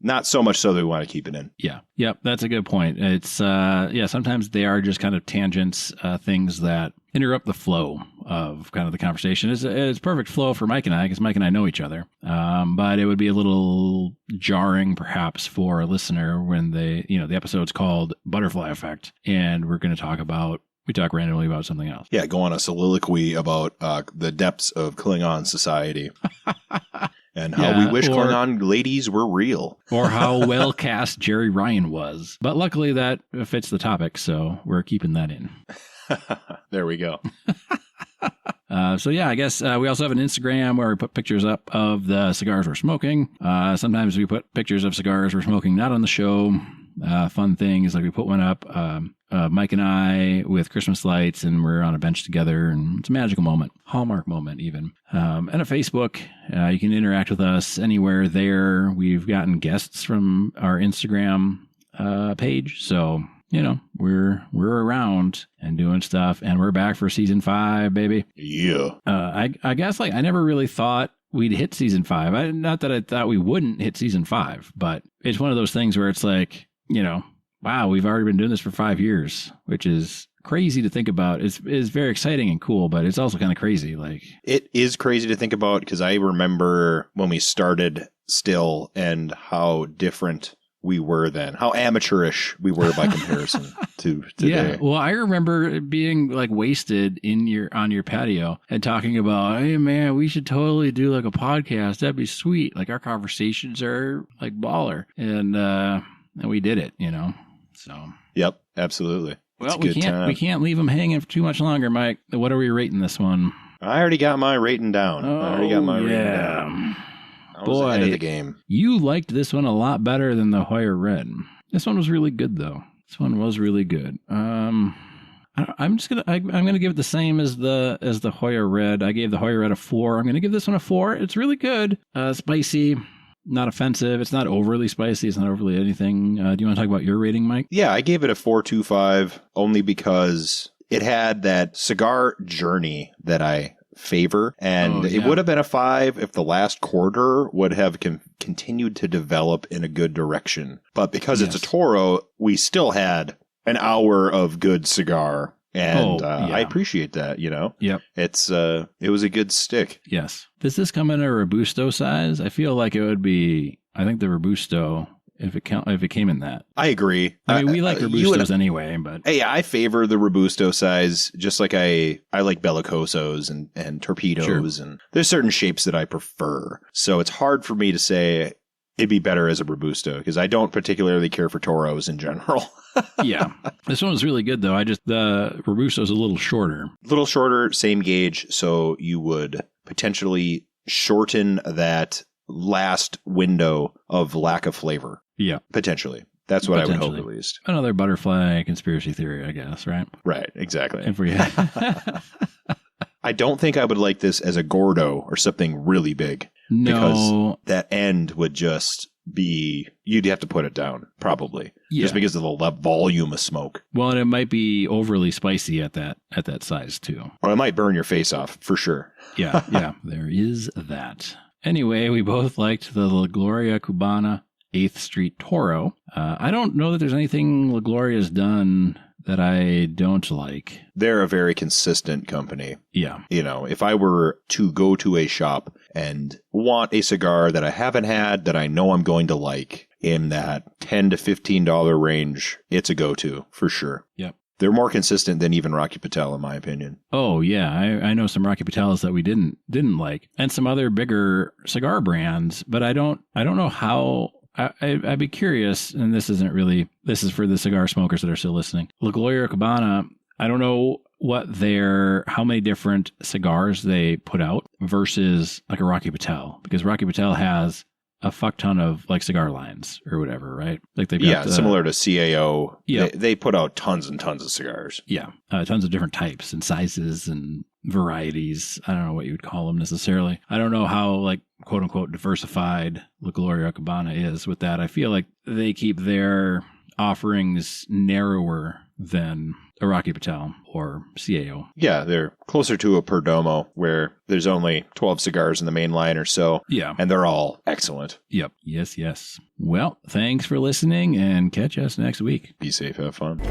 not so much so that we want to keep it in. Yeah. Yep. That's a good point. It's, sometimes they are just kind of tangents, things that interrupt the flow of kind of the conversation. It's perfect flow for Mike and I, because Mike and I know each other. But it would be a little jarring perhaps for a listener when the episode's called Butterfly Effect, and we talk randomly about something else. Yeah, go on a soliloquy about the depths of Klingon society. And how we wish Klingon ladies were real. Or how well cast Jerry Ryan was. But luckily that fits the topic, so we're keeping that in. There we go. I guess we also have an Instagram where we put pictures up of the cigars we're smoking. Sometimes we put pictures of cigars we're smoking not on the show. Fun thing is, like, we put one up, Mike and I with Christmas lights, and we're on a bench together, and it's a magical moment, Hallmark moment even. And a Facebook, you can interact with us anywhere there. We've gotten guests from our Instagram page, so we're around and doing stuff, and we're back for season 5, baby. Yeah. I guess I never really thought we'd hit season 5. Not that I thought we wouldn't hit season 5, but it's one of those things where it's like, wow, we've already been doing this for 5 years, which is crazy to think about. It's very exciting and cool, but it's also kind of crazy. Like, it is crazy to think about because I remember when we started still and how different we were then, how amateurish we were by comparison to today. Yeah, well, I remember being like wasted on your patio and talking about, hey man, we should totally do like a podcast. That'd be sweet. Like our conversations are like baller, and we did it, you know. So yep, absolutely. Well, we can't leave them hanging for too much longer, Mike. What are we rating this one? I already got my rating down. Rating down. I was ahead of the game. You liked this one a lot better than the Hoya Red. This one was really good, though. This one was really good. I'm gonna give it the same as the Hoya Red. I gave the Hoya Red a 4. I'm gonna give this one a 4. It's really good. Spicy, not offensive. It's not overly spicy. It's not overly anything. Do you want to talk about your rating, Mike? Yeah, I gave it a 4.25 only because it had that cigar journey that I favor, and it would have been a 5 if the last quarter would have continued to develop in a good direction. But because it's a Toro, we still had an hour of good cigar, and I appreciate that. You know, it was a good stick. Yes. Does this come in a Robusto size? I feel like it would be. I think the Robusto. If it came in that. I agree. I mean, we like Robustos anyway, but... Hey, I favor the Robusto size, just like I like Bellicosos and Torpedoes, and there's certain shapes that I prefer. So it's hard for me to say it'd be better as a Robusto, because I don't particularly care for Toros in general. Yeah. This one was really good, though. The Robusto's a little shorter. A little shorter, same gauge, so you would potentially shorten that last window of lack of flavor. Yeah. Potentially. That's what I would hope, at least. Another butterfly conspiracy theory, I guess, right? Right, exactly. If we I don't think I would like this as a Gordo or something really big. No. Because that end would just be... You'd have to put it down, probably. Yeah. Just because of the volume of smoke. Well, and it might be overly spicy at that size, too. Or it might burn your face off, for sure. Yeah, there is that. Anyway, we both liked the Gloria Cubana 8th Street Toro. I don't know that there's anything Gloria's done that I don't like. They're a very consistent company. Yeah. You know, if I were to go to a shop and want a cigar that I haven't had that I know I'm going to like in that $10 to $15 range, it's a go-to for sure. Yep. They're more consistent than even Rocky Patel, in my opinion. Oh, yeah. I know some Rocky Patels that we didn't like, and some other bigger cigar brands, but I don't know how... I'd be curious, and this is for the cigar smokers that are still listening. La Gloria Cubana, I don't know how many different cigars they put out versus like a Rocky Patel, because Rocky Patel has a fuck ton of like cigar lines or whatever, right? Like they've got similar to CAO. Yeah, they put out tons and tons of cigars. Yeah, tons of different types and sizes and varieties. I don't know what you would call them necessarily. I don't know how like quote unquote diversified La Gloria Cubana is with that. I feel like they keep their offerings narrower than a Rocky Patel or CAO. Yeah, they're closer to a Perdomo where there's only 12 cigars in the main line or so. Yeah. And they're all excellent. Yep. Yes. Well, thanks for listening and catch us next week. Be safe. Have fun.